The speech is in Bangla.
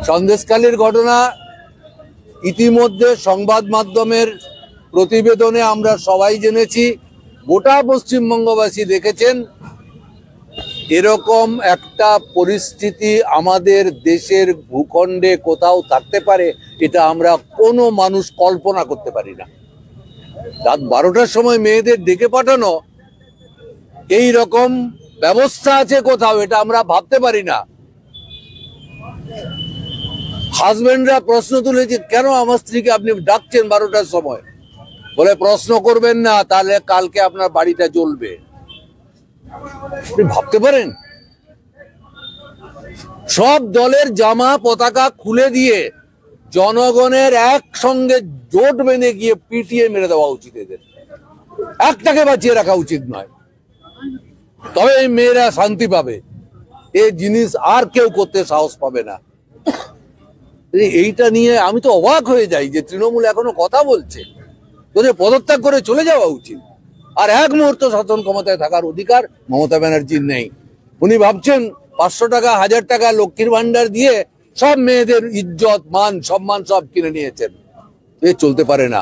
সন্দেশখালীর ঘটনা ইতিমধ্যে সংবাদ মাধ্যমের প্রতিবেদনে আমরা সবাই জেনেছি, গোটা পশ্চিমবঙ্গবাসী দেখেছেন। এরকম একটা পরিস্থিতি আমাদের দেশের ভূখণ্ডে কোথাও থাকতে পারে, এটা আমরা কোনো মানুষ কল্পনা করতে পারি না। রাত 12টার সময় মেয়েদের ডেকে পাঠানো, এই রকম ব্যবস্থা আছে কোথাও, এটা আমরা ভাবতে পারি না। হাজবেন্ডরা প্রশ্ন তুলেছে, কেন আমার স্ত্রীকে আপনি ডাকছেন 12টার সময়? বলে প্রশ্ন করবেন না, তাহলে কালকে আপনার বাড়িটা জ্বলবে। আপনি ভাবতে পারেন? সব দলের জামা পতাকা খুলে দিয়ে জনগণের একসঙ্গে জোট বেঁধে গিয়ে পিটিয়ে মেরে দেওয়া উচিত। এদের একটাকে বাঁচিয়ে রাখা উচিত নয়, তবে এই মেয়েরা শান্তি পাবে। এই জিনিস আর কেউ করতে সাহস পাবে না। এইটা নিয়ে আমি তো অবাক হয়ে যাই যে তৃণমূল এখনো কথা বলছে। তোদের পদত্যাগ করে চলে যাওয়া উচিত। আর এক মুহূর্ত শাসন ক্ষমতায় থাকার অধিকার মমতা ব্যানার্জির নেই। উনি ভাবছেন 500 টাকা 1000 টাকা লক্ষ্মীর ভান্ডার দিয়ে সব মেয়েদের ইজ্জত মান সম্মান সব কিনে নিয়েছেন। এ চলতে পারে না।